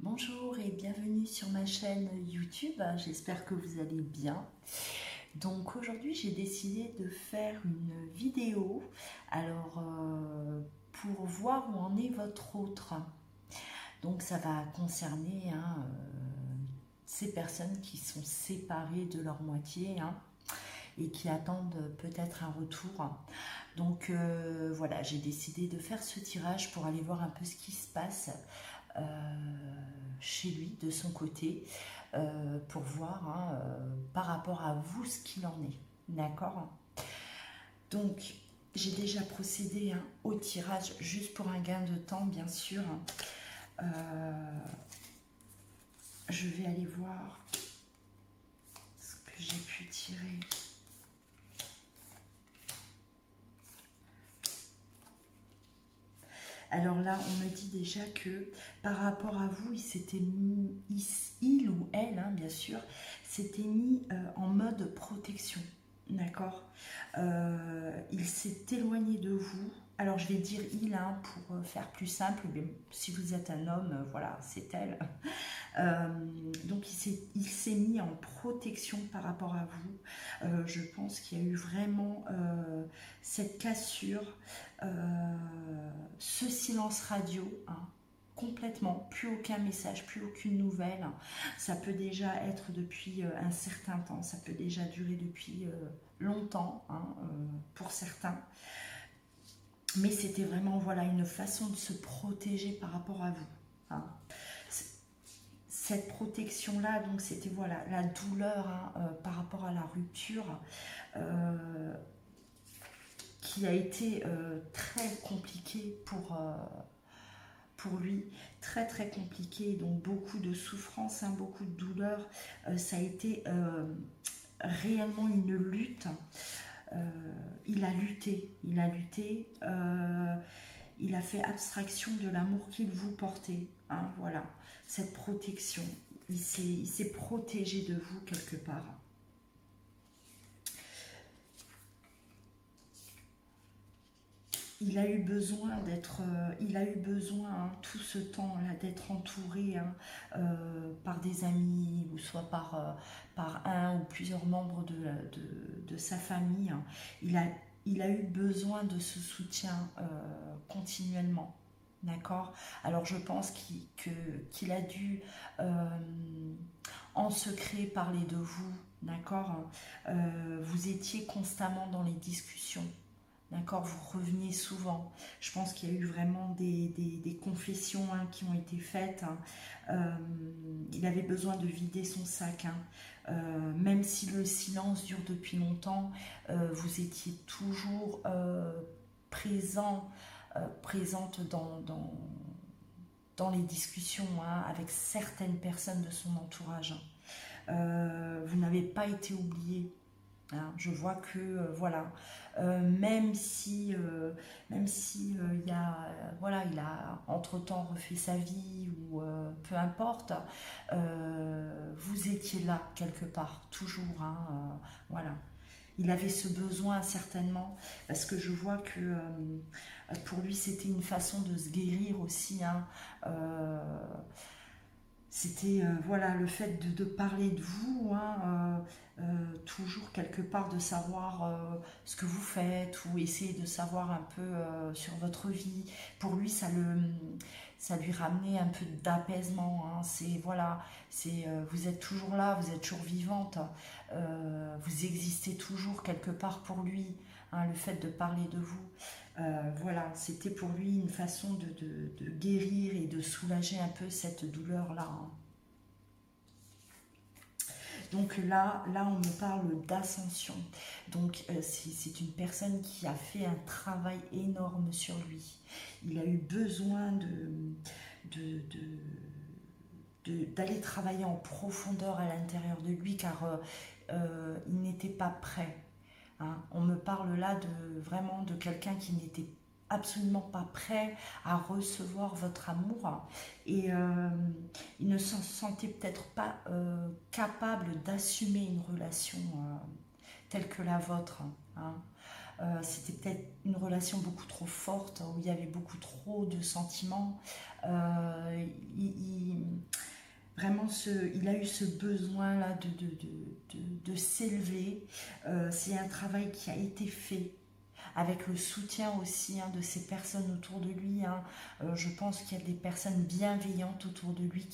Bonjour et bienvenue sur ma chaîne YouTube, j'espère que vous allez bien. Donc aujourd'hui j'ai décidé de faire une vidéo pour voir où en est votre autre. Donc ça va concerner ces personnes qui sont séparées de leur moitié et qui attendent peut-être un retour. Donc voilà, j'ai décidé de faire ce tirage pour aller voir un peu ce qui se passe chez lui, de son côté, pour voir par rapport à vous ce qu'il en est. D'accord. Donc, j'ai déjà procédé au tirage, juste pour un gain de temps, bien sûr. Je vais aller voir ce que j'ai pu tirer. Alors là, on me dit déjà que par rapport à vous, il s'était mis, il ou elle, bien sûr, s'était mis en mode protection. D'accord. Il s'est éloigné de vous. Alors je vais dire il pour faire plus simple, mais si vous êtes un homme, voilà, c'est elle. Donc il s'est mis en protection par rapport à vous. Je pense qu'il y a eu vraiment cette cassure, ce silence radio, complètement, plus aucun message, plus aucune nouvelle. Ça peut déjà être depuis un certain temps, ça peut déjà durer depuis longtemps pour certains. Mais c'était vraiment voilà, une façon de se protéger par rapport à vous. Cette protection-là, donc c'était voilà, la douleur par rapport à la rupture qui a été très compliquée pour lui, très très compliqué, donc beaucoup de souffrance, beaucoup de douleur. Ça a été réellement une lutte. Il a lutté, il a fait abstraction de l'amour qu'il vous portait. Voilà, cette protection. Il s'est protégé de vous quelque part. Il a eu besoin tout ce temps-là d'être entouré par des amis ou soit par un ou plusieurs membres de sa famille. Il a eu besoin de ce soutien continuellement. D'accord. Alors je pense qu'il a dû en secret parler de vous. D'accord. Vous étiez constamment dans les discussions. D'accord, vous reveniez souvent. Je pense qu'il y a eu vraiment des confessions qui ont été faites. Il avait besoin de vider son sac. Même si le silence dure depuis longtemps, vous étiez toujours présente dans les discussions avec certaines personnes de son entourage. Vous n'avez pas été oublié. Je vois que voilà, même si il il a entre-temps refait sa vie ou peu importe, vous étiez là quelque part, toujours. Voilà. Il avait ce besoin certainement, parce que je vois que pour lui c'était une façon de se guérir aussi. C'était voilà, le fait de parler de vous, toujours quelque part de savoir ce que vous faites ou essayer de savoir un peu sur votre vie. Pour lui, ça lui ramenait un peu d'apaisement. C'est voilà, vous êtes toujours là, vous êtes toujours vivante, vous existez toujours quelque part pour lui. Le fait de parler de vous. Voilà, c'était pour lui une façon de guérir et de soulager un peu cette douleur-là. Donc là, on me parle d'ascension. Donc c'est une personne qui a fait un travail énorme sur lui. Il a eu besoin d'aller travailler en profondeur à l'intérieur de lui car il n'était pas prêt. On me parle là vraiment de quelqu'un qui n'était absolument pas prêt à recevoir votre amour et il ne se sentait peut-être pas capable d'assumer une relation telle que la vôtre. C'était peut-être une relation beaucoup trop forte où il y avait beaucoup trop de sentiments. vraiment il a eu ce besoin-là de s'élever. C'est un travail qui a été fait avec le soutien aussi de ces personnes autour de lui. Je pense qu'il y a des personnes bienveillantes autour de lui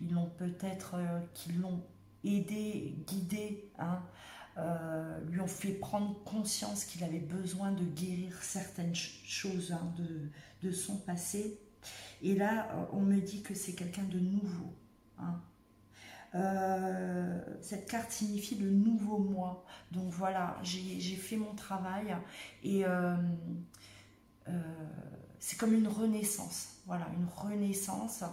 ils l'ont peut-être, qui l'ont aidé, guidé, lui ont fait prendre conscience qu'il avait besoin de guérir certaines choses de son passé. Et là, on me dit que c'est quelqu'un de nouveau. Cette carte signifie le nouveau moi. Donc voilà, j'ai fait mon travail et c'est comme une renaissance. Voilà, une renaissance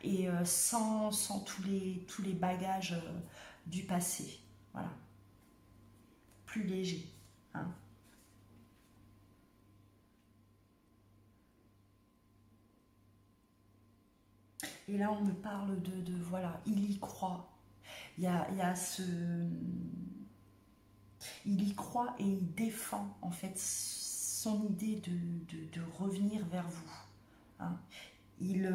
et sans tous les bagages du passé. Voilà, plus léger. Et là, on me parle voilà, il y croit. Il y a il y croit et il défend en fait son idée de revenir vers vous. Il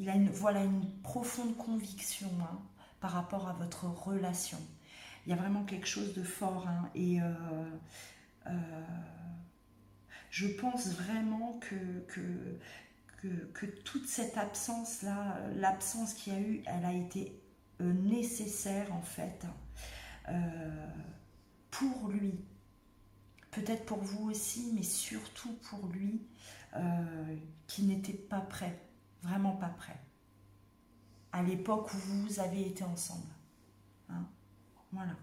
a voilà, une profonde conviction par rapport à votre relation. Il y a vraiment quelque chose de fort. Et je pense vraiment que toute cette absence-là, l'absence qu'il y a eu, elle a été nécessaire en fait pour lui. Peut-être pour vous aussi, mais surtout pour lui, qui n'était pas prêt, vraiment pas prêt, à l'époque où vous avez été ensemble. Voilà.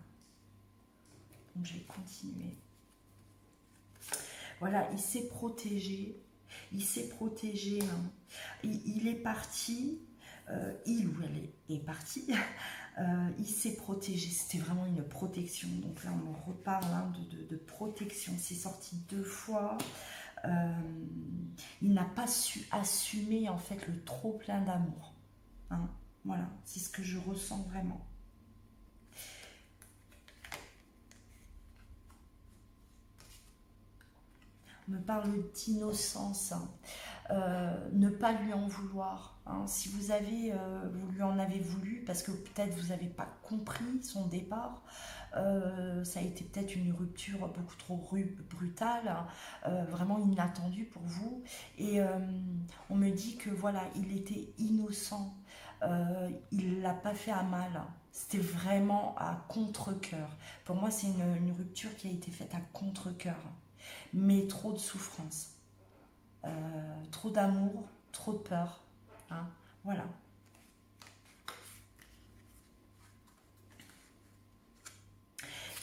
Donc je vais continuer. Voilà, il s'est protégé. Il s'est protégé. Il est parti. Il ou elle est parti. Il s'est protégé. C'était vraiment une protection. Donc là, on reparle de protection. C'est sorti 2 fois. Il n'a pas su assumer en fait le trop plein d'amour. Voilà, c'est ce que je ressens vraiment. On me parle d'innocence. Ne pas lui en vouloir. Si vous lui en avez voulu, parce que peut-être vous n'avez pas compris son départ, ça a été peut-être une rupture beaucoup trop brutale, vraiment inattendue pour vous. Et on me dit que voilà, il était innocent, il ne l'a pas fait à mal. C'était vraiment à contre-cœur. Pour moi, c'est une rupture qui a été faite à contre-cœur. Mais trop de souffrance. Trop d'amour, trop de peur. Voilà.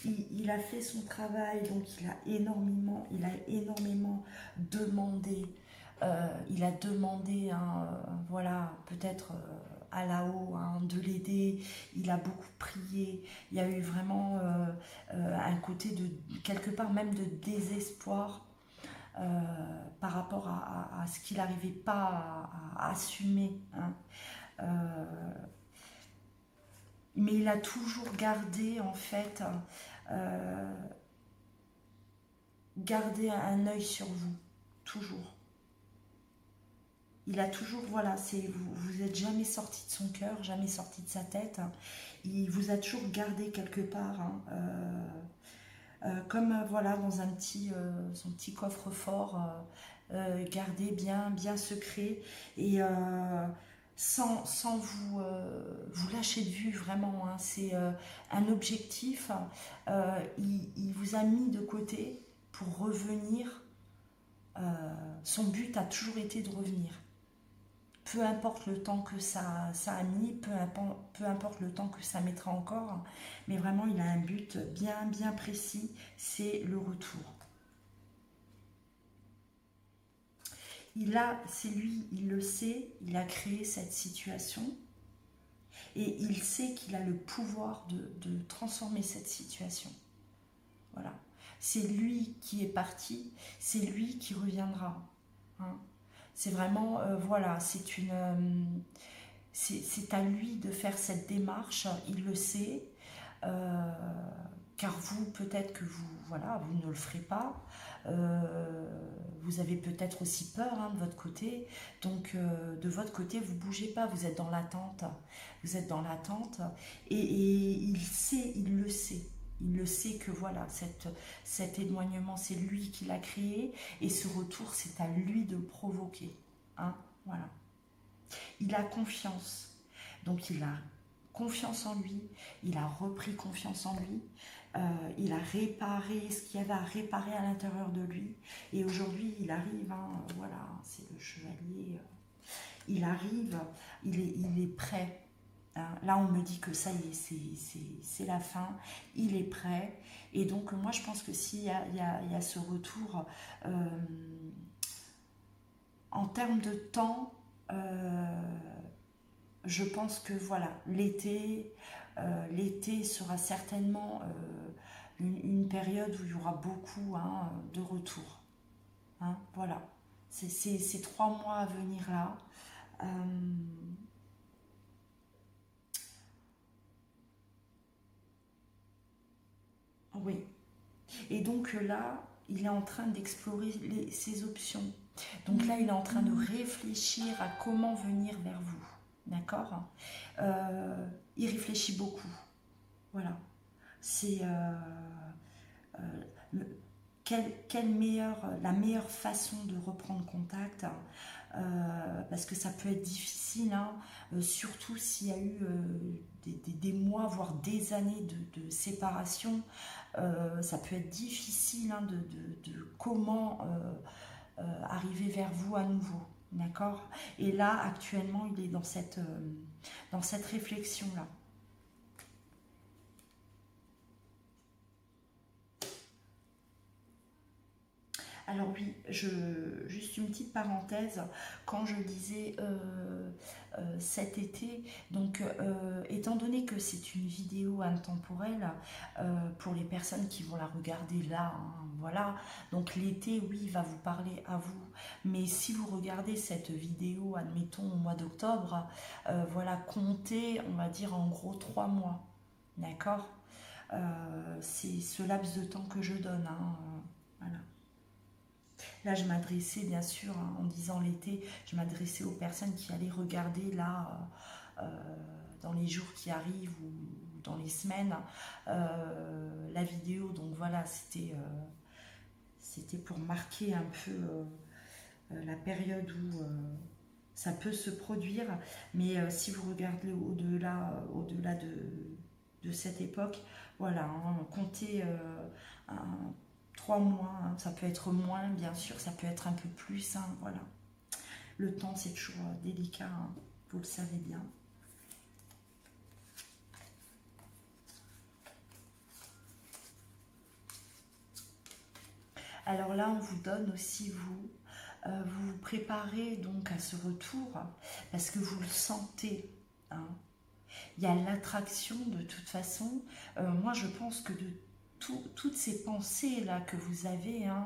Il a fait son travail, donc il a énormément demandé. Il a demandé, voilà, peut-être à là-haut, de l'aider. Il a beaucoup prié. Il y a eu vraiment un côté de, quelque part même de désespoir. Par rapport à ce qu'il n'arrivait pas à assumer. Mais il a toujours gardé, en fait, gardé un œil sur vous, toujours. Il a toujours, voilà, vous n'êtes jamais sorti de son cœur, jamais sorti de sa tête. Il vous a toujours gardé quelque part. Comme voilà, dans son petit coffre-fort, gardé bien secret et sans vous lâcher de vue vraiment. C'est un objectif. Il vous a mis de côté pour revenir. Son but a toujours été de revenir. Peu importe le temps que ça a mis, peu importe le temps que ça mettra encore, mais vraiment il a un but bien précis, c'est le retour. C'est lui, il le sait, il a créé cette situation et il sait qu'il a le pouvoir de transformer cette situation. Voilà. C'est lui qui est parti, c'est lui qui reviendra. C'est vraiment, voilà, c'est à lui de faire cette démarche, il le sait. car vous, peut-être que vous, voilà, vous ne le ferez pas. Vous avez peut-être aussi peur hein, de votre côté. Donc, de votre côté, vous ne bougez pas, vous êtes dans l'attente. Vous êtes dans l'attente. Et il sait, il le sait. Il le sait que voilà, cet éloignement, c'est lui qui l'a créé. Et ce retour, c'est à lui de le provoquer. Hein, voilà. Il a confiance. Donc, il a confiance en lui. Il a repris confiance en lui. Il a réparé ce qu'il y avait à réparer à l'intérieur de lui. Et aujourd'hui, il arrive, hein, voilà, c'est le chevalier. Il arrive, il est prêt. Hein. Là, on me dit que ça y est, c'est la fin. Il est prêt. Et donc, moi, je pense que s'il y a ce retour, en termes de temps, je pense que voilà, l'été sera certainement une période où il y aura beaucoup hein, de retours. Hein, voilà, c'est ces 3 mois à venir là. Euh, oui, et donc là, il est en train d'explorer ses options. Donc là, il est en train de réfléchir à comment venir vers vous. D'accord. Il réfléchit beaucoup. Voilà. C'est euh, la meilleure façon de reprendre contact, parce que ça peut être difficile, hein, surtout s'il y a eu des mois, voire des années de séparation. Ça peut être difficile hein, de comment arriver vers vous à nouveau. D'accord. Et là, actuellement, il est dans cette réflexion-là. Alors oui, juste une petite parenthèse, quand je disais cet été, donc étant donné que c'est une vidéo intemporelle, pour les personnes qui vont la regarder là, hein, voilà, donc l'été, oui, il va vous parler à vous, mais si vous regardez cette vidéo, admettons au mois d'octobre, voilà, comptez, on va dire en gros 3 mois, d'accord. C'est ce laps de temps que je donne, hein, voilà. Là, je m'adressais, bien sûr, hein, en disant l'été, je m'adressais aux personnes qui allaient regarder là, dans les jours qui arrivent ou dans les semaines, la vidéo. Donc voilà, c'était pour marquer un peu la période où ça peut se produire. Mais si vous regardez au-delà de cette époque, voilà, hein, comptez 3 mois, hein, ça peut être moins, bien sûr, ça peut être un peu plus, hein, voilà. Le temps, c'est toujours délicat, hein, vous le savez bien. Alors là, on vous donne aussi, vous vous préparez donc à ce retour, parce que vous le sentez, hein. Il y a l'attraction de toute façon. Moi, je pense que de toutes ces pensées là que vous avez hein,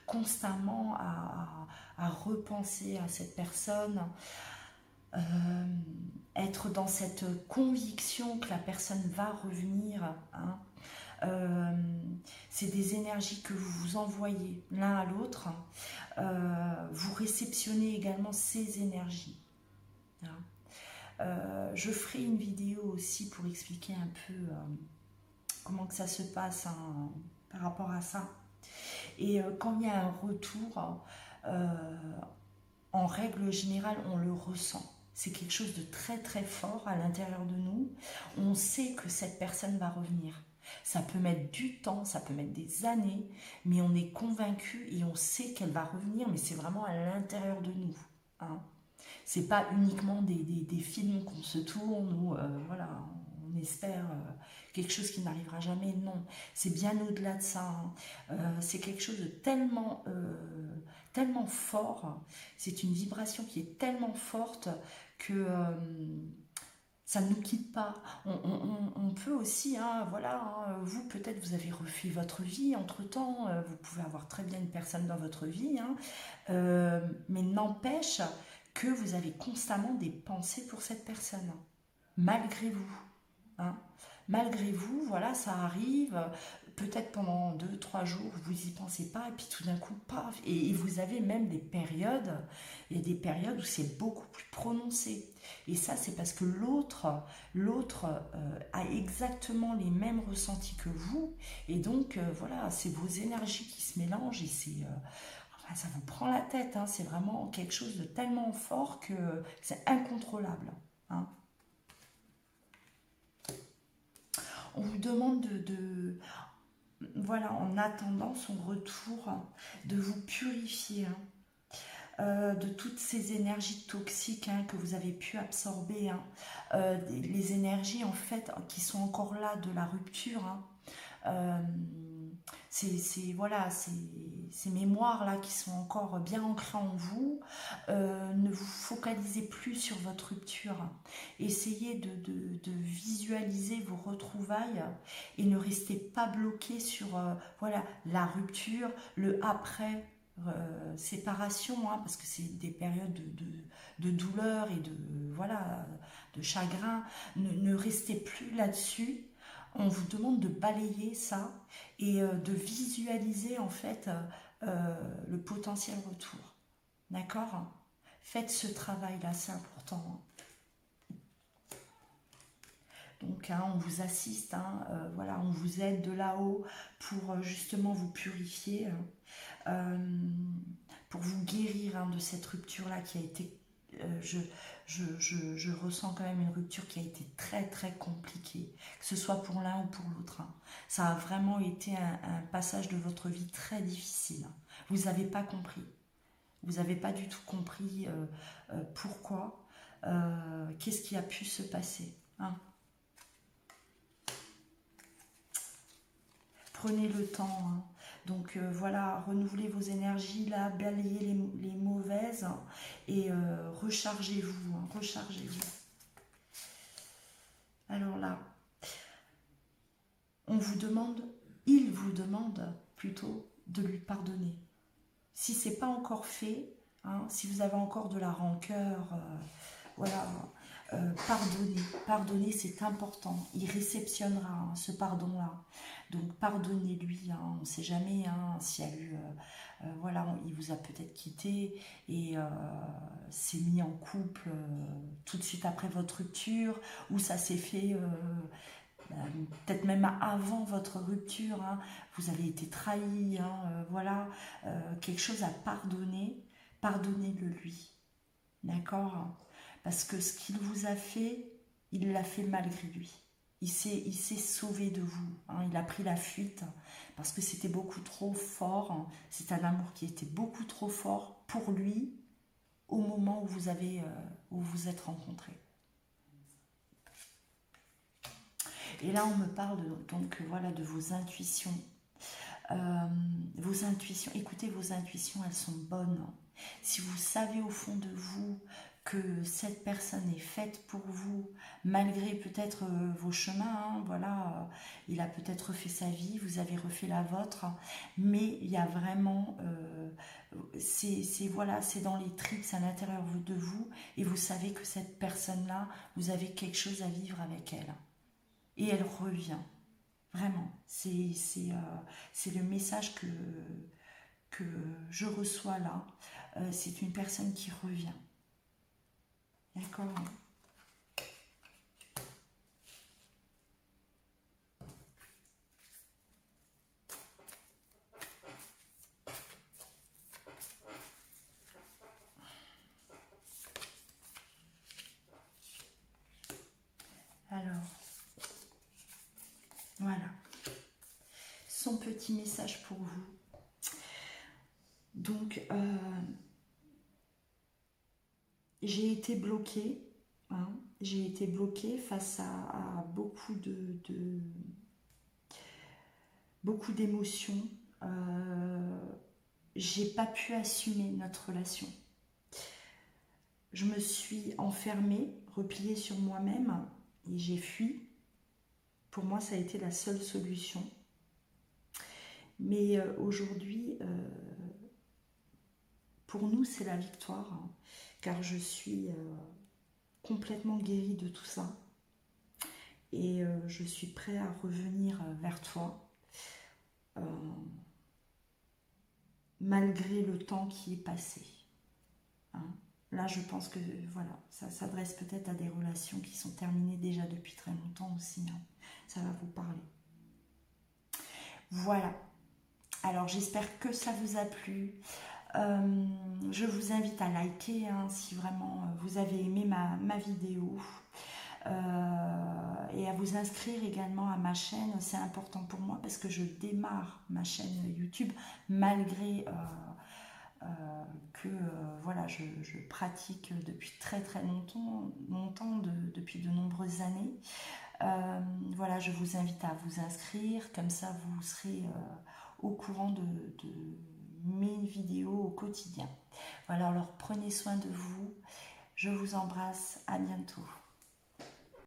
constamment à repenser à cette personne, euh, être dans cette conviction que la personne va revenir, hein, euh, c'est des énergies que vous vous envoyez l'un à l'autre. Vous réceptionnez également ces énergies. Hein. Je ferai une vidéo aussi pour expliquer un peu comment que ça se passe hein, par rapport à ça. Et quand il y a un retour, euh, en règle générale, on le ressent. C'est quelque chose de très très fort à l'intérieur de nous. On sait que cette personne va revenir. Ça peut mettre du temps, ça peut mettre des années, mais on est convaincu et on sait qu'elle va revenir, mais c'est vraiment à l'intérieur de nous. Hein. C'est pas uniquement des films qu'on se tourne ou voilà, on espère quelque chose qui n'arrivera jamais. Non, c'est bien au-delà de ça. Hein. C'est quelque chose de tellement fort. C'est une vibration qui est tellement forte que ça ne nous quitte pas. On peut aussi, hein, voilà, hein, vous peut-être vous avez refait votre vie entre-temps, vous pouvez avoir très bien une personne dans votre vie, hein, mais n'empêche que vous avez constamment des pensées pour cette personne, malgré vous. Hein. malgré vous, voilà, ça arrive, peut-être pendant 2, 3 jours, vous n'y pensez pas, et puis tout d'un coup, paf, et vous avez même des périodes, il y a des périodes où c'est beaucoup plus prononcé. Et ça, c'est parce que l'autre a exactement les mêmes ressentis que vous, et donc, voilà, c'est vos énergies qui se mélangent, et enfin, ça vous prend la tête, hein, c'est vraiment quelque chose de tellement fort que c'est incontrôlable, hein. On vous demande voilà, en attendant son retour, de vous purifier, hein, de toutes ces énergies toxiques, hein, que vous avez pu absorber, hein, les énergies en fait qui sont encore là de la rupture, hein. Euh, voilà, ces mémoires-là qui sont encore bien ancrées en vous, ne vous focalisez plus sur votre rupture. Essayez de visualiser vos retrouvailles et ne restez pas bloqué sur voilà, la rupture, le après. Séparation, hein, parce que c'est des périodes de douleur et voilà, de chagrin. Ne restez plus là-dessus. On vous demande de balayer ça et de visualiser en fait le potentiel retour. D'accord? Faites ce travail-là, c'est important. Donc, hein, on vous assiste, hein, voilà, on vous aide de là-haut pour justement vous purifier, pour vous guérir, hein, de cette rupture-là qui a été, je ressens quand même une rupture qui a été très très compliquée, que ce soit pour l'un ou pour l'autre, hein. Ça a vraiment été un passage de votre vie très difficile, hein. Vous n'avez pas compris, vous n'avez pas du tout compris pourquoi, qu'est-ce qui a pu se passer, hein. Prenez le temps, hein. Donc voilà, renouvelez vos énergies, là, balayez les mauvaises, hein, et rechargez-vous, hein, rechargez-vous. Alors là, on vous demande, il vous demande plutôt de lui pardonner. Si ce n'est pas encore fait, hein, si vous avez encore de la rancœur, voilà, pardonnez. Pardonnez, c'est important. Il réceptionnera, hein, ce pardon-là. Donc pardonnez-lui, hein. On ne sait jamais, hein, s'il y a eu... voilà, il vous a peut-être quitté et s'est mis en couple tout de suite après votre rupture, ou ça s'est fait... peut-être même avant votre rupture, hein, vous avez été trahi, hein, voilà, quelque chose à pardonner, pardonnez-le lui, d'accord? Parce que ce qu'il vous a fait, il l'a fait malgré lui. Il s'est sauvé de vous, hein, il a pris la fuite parce que c'était beaucoup trop fort, hein. C'est un amour qui était beaucoup trop fort pour lui au moment où où vous êtes rencontrés. Et là, on me parle donc voilà, de vos intuitions. Vos intuitions, écoutez vos intuitions, elles sont bonnes. Si vous savez au fond de vous que cette personne est faite pour vous, malgré peut-être vos chemins, hein, voilà, il a peut-être refait sa vie, vous avez refait la vôtre, mais il y a vraiment, voilà, c'est dans les tripes, c'est à l'intérieur de vous, et vous savez que cette personne-là, vous avez quelque chose à vivre avec elle. Et elle revient. Vraiment. C'est le message que je reçois là. C'est une personne qui revient. D'accord? Alors, voilà. Son petit message pour vous. Donc, j'ai été bloquée, hein, j'ai été bloquée face à beaucoup d'émotions. J'ai pas pu assumer notre relation. Je me suis enfermée, repliée sur moi-même et j'ai fui. Pour moi, ça a été la seule solution. Mais aujourd'hui, pour nous, c'est la victoire, hein, car je suis complètement guérie de tout ça. et je suis prêt à revenir vers toi, malgré le temps qui est passé. Hein. Là, je pense que voilà, ça s'adresse peut-être à des relations qui sont terminées déjà depuis très longtemps aussi. Hein. Ça va vous parler. Voilà. Alors, j'espère que ça vous a plu. Je vous invite à liker hein, si vraiment vous avez aimé ma vidéo. Et à vous inscrire également à ma chaîne. C'est important pour moi parce que je démarre ma chaîne YouTube malgré que voilà, je pratique depuis très très longtemps, depuis de nombreuses années. Voilà, je vous invite à vous inscrire, comme ça vous serez au courant de mes vidéos au quotidien. Voilà, alors prenez soin de vous, je vous embrasse, à bientôt.